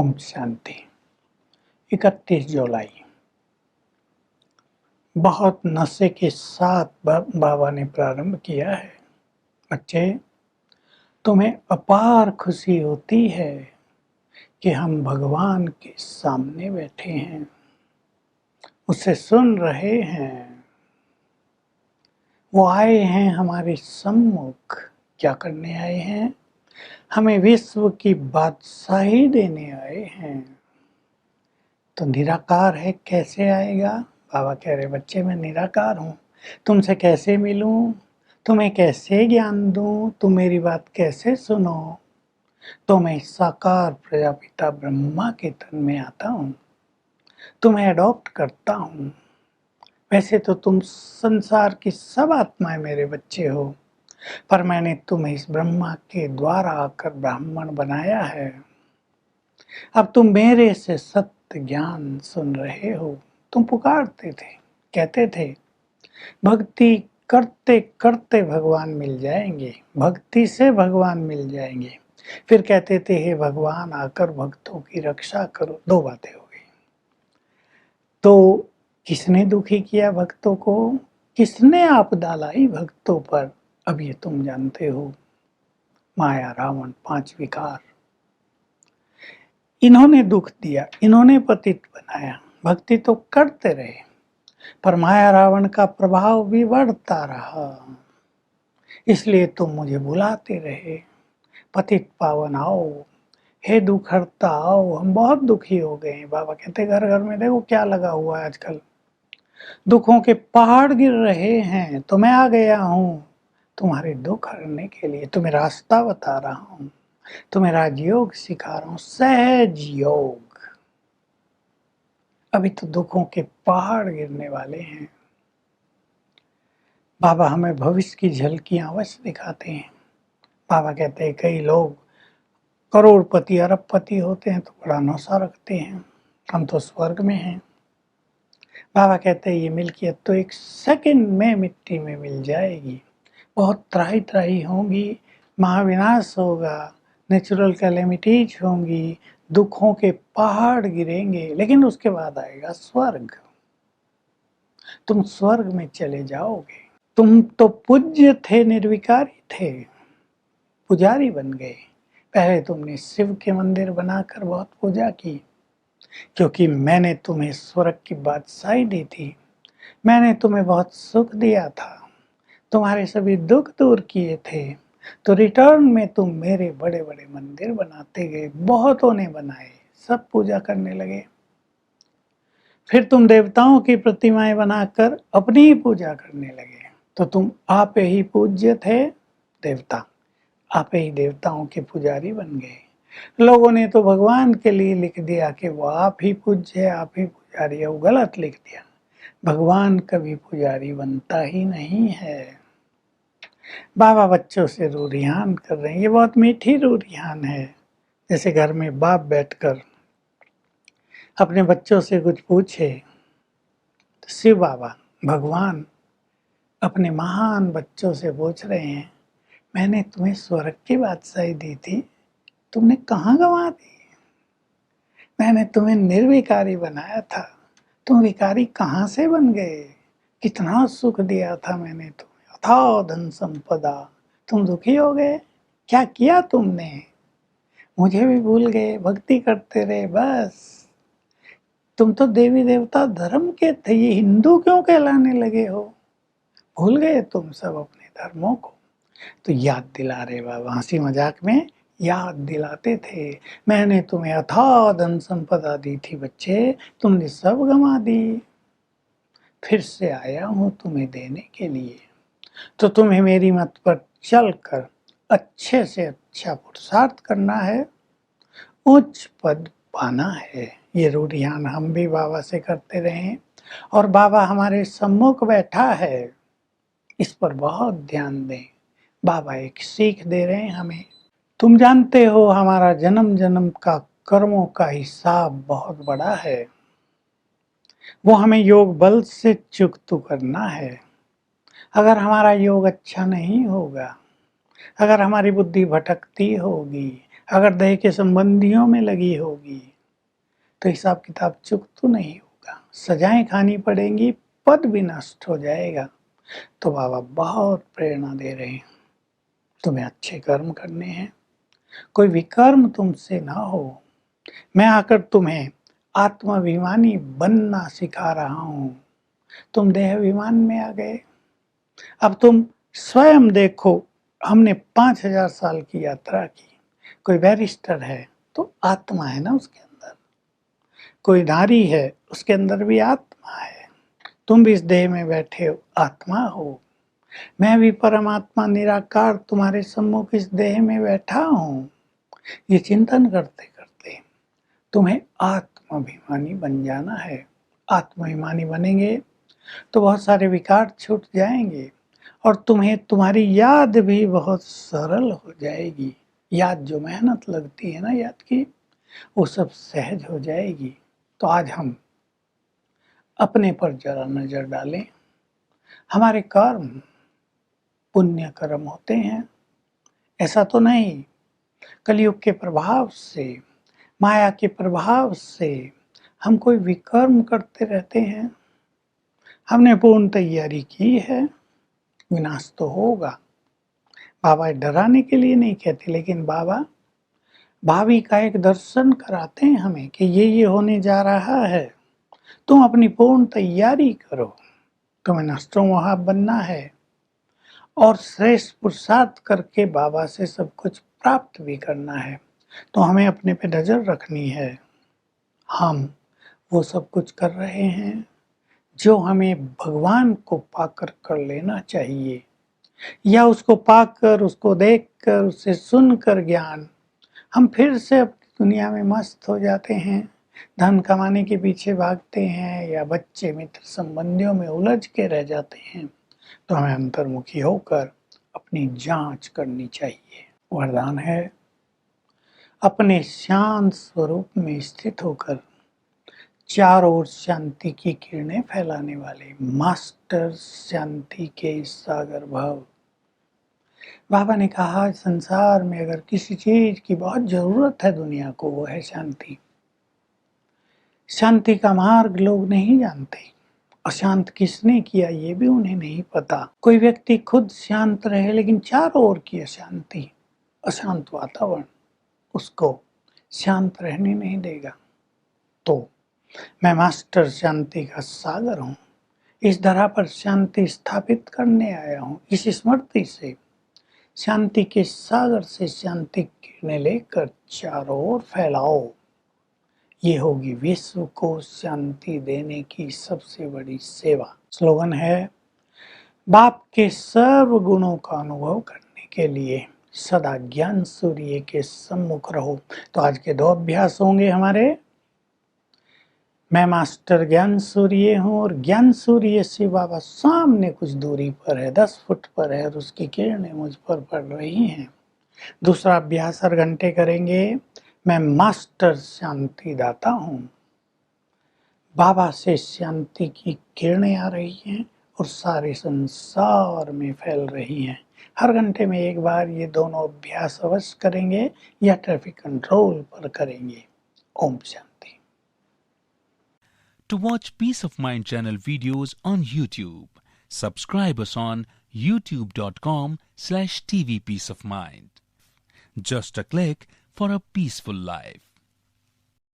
ओम शांति। 31 जुलाई। बहुत नशे के साथ बाबा ने प्रारंभ किया है। बच्चे, तुम्हें अपार खुशी होती है कि हम भगवान के सामने बैठे हैं, उसे सुन रहे हैं। वो आए हैं हमारे सम्मुख। क्या करने आए हैं? हमें विश्व की बादशाही देने आए हैं। तो निराकार है, कैसे आएगा? बाबा कह रहे, बच्चे मैं निराकार हूँ, तुमसे कैसे मिलूं, तुम्हें कैसे ज्ञान दूं, तुम मेरी बात कैसे सुनो? तो मैं साकार प्रजापिता ब्रह्मा के तन में आता हूँ, तुम्हें अडॉप्ट करता हूँ। वैसे तो तुम संसार की सब आत्माएं मेरे बच्चे हो, पर मैंने तुम्हें इस ब्रह्मा के द्वारा आकर ब्राह्मण बनाया है। अब तुम मेरे से सत्य ज्ञान सुन रहे हो। तुम पुकारते थे, कहते थे भक्ति करते करते भगवान मिल जाएंगे, भक्ति से भगवान मिल जाएंगे। फिर कहते थे हे भगवान आकर भक्तों की रक्षा करो। दो बातें हो गई। तो किसने दुखी किया भक्तों को? किसने आपदा लाई भक्तों पर? अब ये तुम जानते हो। माया, रावण, 5 विकार, इन्होंने दुख दिया, इन्होंने पतित बनाया। भक्ति तो करते रहे, पर माया रावण का प्रभाव भी बढ़ता रहा। इसलिए तुम मुझे बुलाते रहे, पतित पावन आओ, हे दुख हरता आओ। हम बहुत दुखी हो गए हैं। बाबा कहते घर घर में देखो क्या लगा हुआ है आजकल, दुखों के पहाड़ गिर रहे हैं। तो मैं आ गया हूँ तुम्हारे दुख हरने के लिए। तुम्हें रास्ता बता रहा हूँ, तुम्हें राजयोग सिखा रहा हूँ, सहज योग। अभी तो दुखों के पहाड़ गिरने वाले हैं। बाबा हमें भविष्य की झलकियां अवश्य दिखाते हैं। बाबा कहते हैं कई लोग करोड़पति अरबपति होते हैं तो बड़ा नशा रखते हैं, हम तो स्वर्ग में हैं। बाबा कहते हैं ये मिल्कियत तो एक सेकंड में मिट्टी में मिल जाएगी। बहुत त्राही त्राही होंगी, महाविनाश होगा, नेचुरल कैलेमिटीज होंगी, दुखों के पहाड़ गिरेंगे, लेकिन उसके बाद आएगा स्वर्ग। तुम स्वर्ग में चले जाओगे। तुम तो पूज्य थे, निर्विकारी थे, पुजारी बन गए। पहले तुमने शिव के मंदिर बनाकर बहुत पूजा की, क्योंकि मैंने तुम्हें स्वर्ग की बादशाही दी थी। मैंने तुम्हें बहुत सुख दिया था, तुम्हारे सभी दुख दूर किए थे। तो रिटर्न में तुम मेरे बड़े बड़े मंदिर बनाते गए, बहुतों ने बनाए, सब पूजा करने लगे। फिर तुम देवताओं की प्रतिमाएं बनाकर अपनी ही पूजा करने लगे। तो तुम आप ही पूज्य थे देवता, आप ही देवताओं के पुजारी बन गए। लोगों ने तो भगवान के लिए लिख दिया कि वो आप ही पूज्य है, आप ही पुजारी है। वो गलत लिख दिया। भगवान कभी पुजारी बनता ही नहीं है। बाबा बच्चों से रूरियान कर रहे हैं। ये बहुत मीठी रूरियान है। जैसे घर में बाप बैठकर अपने बच्चों से कुछ पूछे, तो शिव बाबा भगवान अपने महान बच्चों से पूछ रहे हैं, मैंने तुम्हें स्वर्ग की बादशाही दी थी, तुमने कहाँ गंवा दी? मैंने तुम्हें निर्विकारी बनाया था, तुम विकारी कहाँ से बन गए? कितना सुख दिया था मैंने तुम्हें, अथाह धन संपदा, तुम दुखी हो गए? क्या किया तुमने? मुझे भी भूल गए, भक्ति करते रहे बस। तुम तो देवी देवता धर्म के थे, ये हिंदू क्यों कहलाने लगे हो? भूल गए तुम सब अपने धर्मों को। तो याद दिला रहे बाबा, हंसी मजाक में याद दिलाते थे, मैंने तुम्हें अथाह धन संपदा दी थी बच्चे, तुमने सब गंवा दी। फिर से आया हूं तुम्हें देने के लिए। तो तुम्हें मेरी मत पर चलकर अच्छे से अच्छा पुरुषार्थ करना है, उच्च पद पाना है। ये रूढ़ियान हम भी बाबा से करते रहे, और बाबा हमारे सम्मुख बैठा है, इस पर बहुत ध्यान दें। बाबा एक सीख दे रहे हैं हमें। तुम जानते हो हमारा जन्म जन्म का कर्मों का हिसाब बहुत बड़ा है, वो हमें योग बल से चुकता करना है। अगर हमारा योग अच्छा नहीं होगा, अगर हमारी बुद्धि भटकती होगी, अगर देह के संबंधियों में लगी होगी, तो हिसाब किताब चुकता नहीं होगा, सजाएं खानी पड़ेंगी, पद भी नष्ट हो जाएगा। तो बाबा बहुत प्रेरणा दे रहे हैं, तुम्हें अच्छे कर्म करने हैं, कोई विकर्म तुमसे ना हो। मैं आकर तुम्हें आत्माभिमानी बनना सिखा रहा हूं। तुम देहाभिमान में आ गए, अब तुम स्वयं देखो। हमने 5000 साल की यात्रा की, कोई बैरिस्टर है तो आत्मा है ना उसके अंदर, कोई नारी है उसके अंदर भी आत्मा है। तुम भी इस देह में बैठे हो, आत्मा हो। मैं भी परमात्मा निराकार तुम्हारे सम्मुख इस देह में बैठा हूँ। ये चिंतन करते करते तुम्हें आत्माभिमानी बन जाना है। आत्माभिमानी बनेंगे तो बहुत सारे विकार छूट जाएंगे और तुम्हें तुम्हारी याद भी बहुत सरल हो जाएगी। याद जो मेहनत लगती है ना याद की, वो सब सहज हो जाएगी। तो आज हम अपने पर जरा नजर डालें। हमारे कर्म पुण्य कर्म होते हैं, ऐसा तो नहीं। कलयुग के प्रभाव से, माया के प्रभाव से हम कोई विकर्म करते रहते हैं। हमने पूर्ण तैयारी की है, विनाश तो होगा। बाबा डराने के लिए नहीं कहते, लेकिन बाबा भावी का एक दर्शन कराते हैं हमें कि ये होने जा रहा है, तुम अपनी पूर्ण तैयारी करो। तुम्हें नष्टों वहां बनना है और श्रेष्ठ पुरुषार्थ करके बाबा से सब कुछ प्राप्त भी करना है। तो हमें अपने पे नजर रखनी है। हम वो सब कुछ कर रहे हैं जो हमें भगवान को पाकर कर लेना चाहिए, या उसको पाकर, उसको देखकर, उससे सुनकर ज्ञान हम फिर से अपनी दुनिया में मस्त हो जाते हैं, धन कमाने के पीछे भागते हैं, या बच्चे मित्र संबंधियों में उलझ के रह जाते हैं। तो हमें अंतर्मुखी होकर अपनी जांच करनी चाहिए। वरदान है, अपने शांत स्वरूप में स्थित होकर चारों ओर शांति की किरणें फैलाने वाले मास्टर शांति के सागर भव। बाबा ने कहा, संसार में अगर किसी चीज की बहुत जरूरत है दुनिया को, वो है शांति। शांति का मार्ग लोग नहीं जानते, अशांत किसने किया ये भी उन्हें नहीं पता। कोई व्यक्ति खुद शांत रहे लेकिन चारों ओर की अशांति, अशांत वातावरण उसको शांत रहने नहीं देगा। तो मैं मास्टर शांति का सागर हूँ, इस धरा पर शांति स्थापित करने आया हूँ। इस स्मृति से, शांति के सागर से शांति किरणें लेकर चारों ओर फैलाओ। ये होगी विश्व को शांति देने की सबसे बड़ी सेवा। स्लोगन है, बाप के सर्व गुणों का अनुभव करने के लिए सदा ज्ञान सूर्य के सम्मुख रहो। तो आज के 2 अभ्यास होंगे हमारे। मैं मास्टर ज्ञान सूर्य हूँ और ज्ञान सूर्य से बाबा सामने कुछ दूरी पर है, 10 फुट पर है, और उसकी किरणें मुझ पर पड़ रही हैं। दूसरा अभ्यास हर घंटे करेंगे, मैं मास्टर शांति दाता हूँ। बाबा से शांति की किरणें आ रही हैं और सारे संसार में फैल रही हैं। हर घंटे में एक बार ये दोनों अभ्यास अवश्य करेंगे या ट्रैफिक कंट्रोल पर करेंगे। Om Shanti. To watch Peace of Mind channel videos on YouTube, subscribe us on youtube.com/tvpeaceofmind. Just a click for a peaceful life.